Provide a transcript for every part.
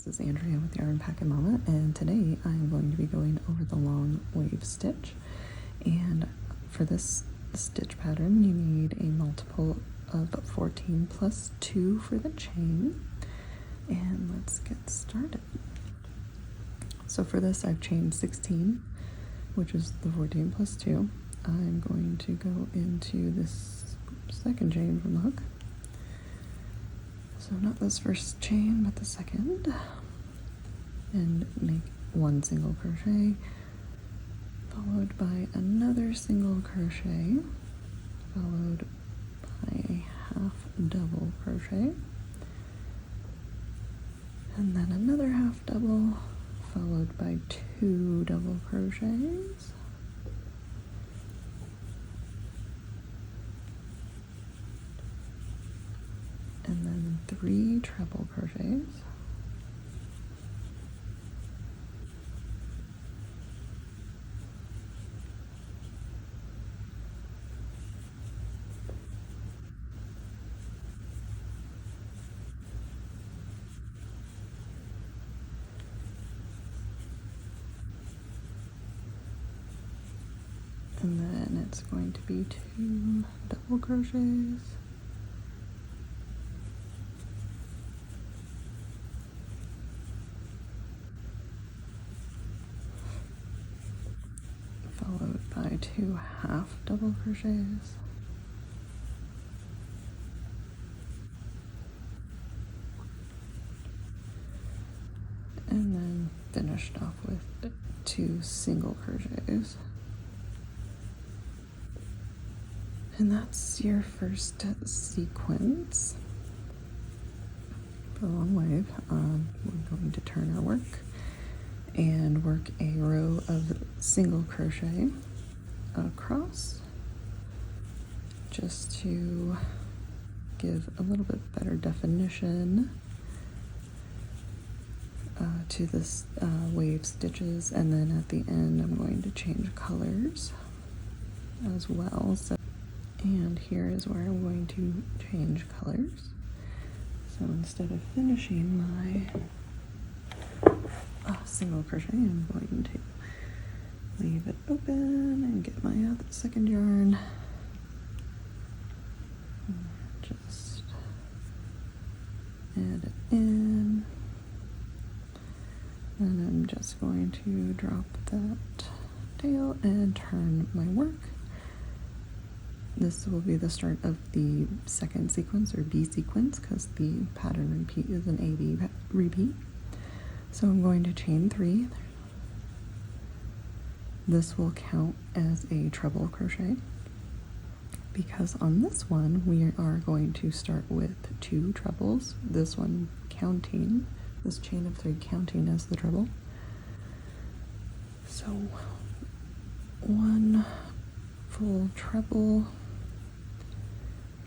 This is Andrea with Yarn Packin' Mama, and today I'm going to be going over the long wave stitch. And for this stitch pattern, you need a multiple of 14 plus 2 for the chain. And let's get started. So for this, I've chained 16, which is the 14 plus 2. I'm going to go into this second chain from the hook. So not this first chain, but the second, and make one single crochet, followed by another single crochet, followed by a half double crochet, and then another half double, followed by 2 double crochets, and then 3 treble crochets, and then it's going to be 2 double crochets, followed by 2 half double crochets, and then finished off with 2 single crochets. And that's your first sequence for the long wave. We're going to turn our work and work a row of single crochet across, just to give a little bit better definition to this wave stitches. And then at the end I'm going to change colors as well. And here is where I'm going to change colors. So instead of finishing my single crochet, I'm going to leave it open and get my second yarn. Just add it in. And I'm just going to drop that tail and turn my work. This will be the start of the second sequence, or B sequence, because the pattern repeat is an AB repeat. So I'm going to chain 3. This will count as a treble crochet, because on this one we are going to start with 2 trebles, this one counting, this chain of 3 counting as the treble. So 1 full treble,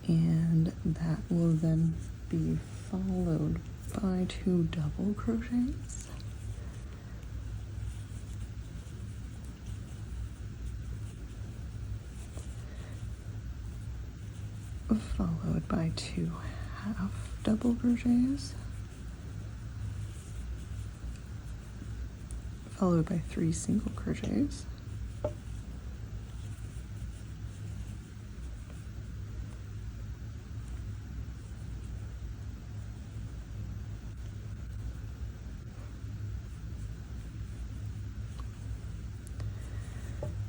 and that will then be followed by 2 double crochets, followed by 2 half double crochets, followed by 3 single crochets,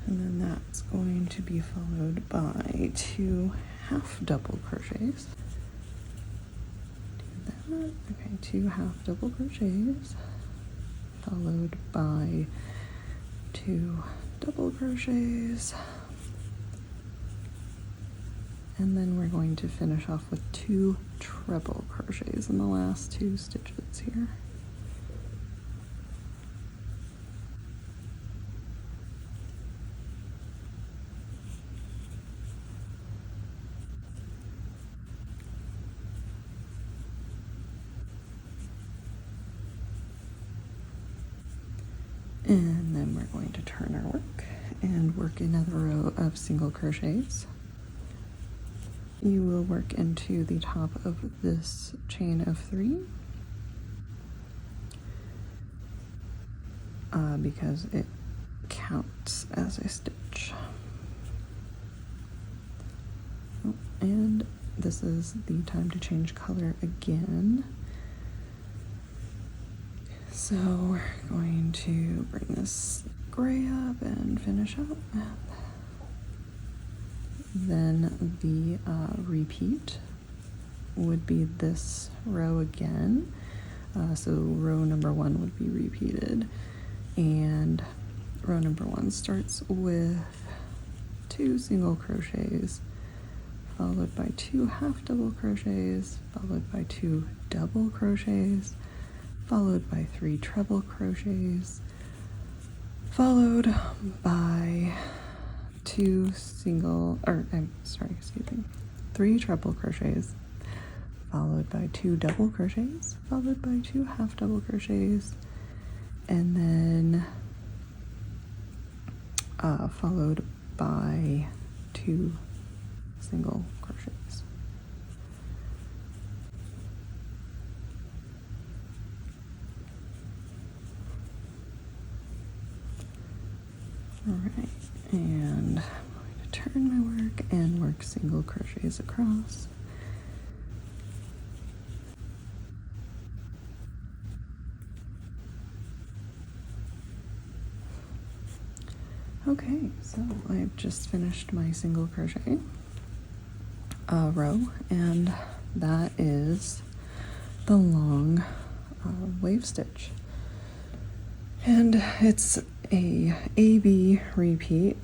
and then that's going to be followed by 2 half double crochets. Do that. Okay, 2 half double crochets, followed by 2 double crochets, and then we're going to finish off with 2 treble crochets in the last 2 stitches here. And then we're going to turn our work and work another row of single crochets. You will work into the top of this chain of 3, because it counts as a stitch. Oh, and this is the time to change color again. So we're going to bring this gray up and finish up. Then the repeat would be this row again. So row number 1 would be repeated. And row number 1 starts with 2 single crochets, followed by 2 half double crochets, followed by 2 double crochets, followed by 3 treble crochets, followed by 3 treble crochets, followed by 2 double crochets, followed by 2 half double crochets, and then followed by 2 single crochets. All right, and I'm going to turn my work and work single crochets across. Okay, so I've just finished my single crochet row, and that is the long wave stitch. And it's a AB repeat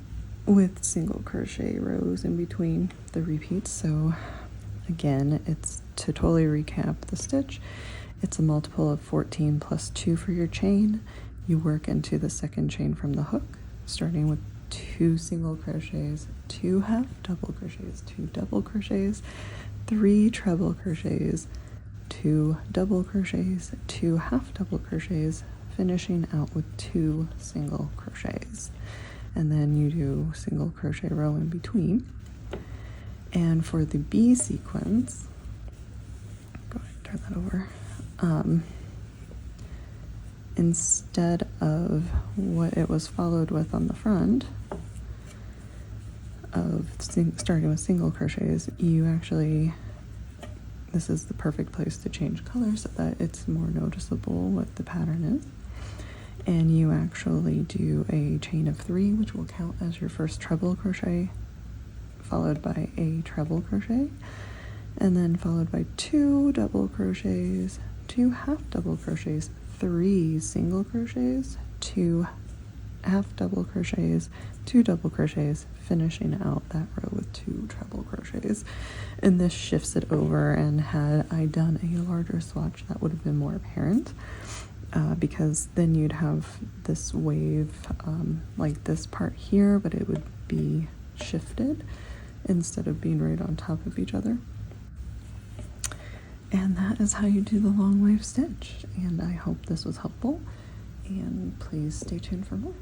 with single crochet rows in between the repeats. So again, it's to totally recap the stitch. It's a multiple of 14 plus 2 for your chain. You work into the second chain from the hook, starting with 2 single crochets, 2 half double crochets, 2 double crochets, 3 treble crochets, 2 double crochets, 2 half double crochets, finishing out with 2 single crochets. And then you do single crochet row in between. And for the B sequence, go ahead and turn that over. Instead of what it was followed with on the front of starting with single crochets, you actually, this is the perfect place to change color so that it's more noticeable what the pattern is. And you actually do a chain of 3, which will count as your first treble crochet, followed by a treble crochet, and then followed by 2 double crochets, 2 half double crochets, 3 single crochets, 2 half double crochets, 2 double crochets, finishing out that row with 2 treble crochets. And this shifts it over, and had I done a larger swatch, that would have been more apparent, because then you'd have this wave like this part here, but it would be shifted instead of being right on top of each other. And that is how you do the long wave stitch. And I hope this was helpful, and please stay tuned for more.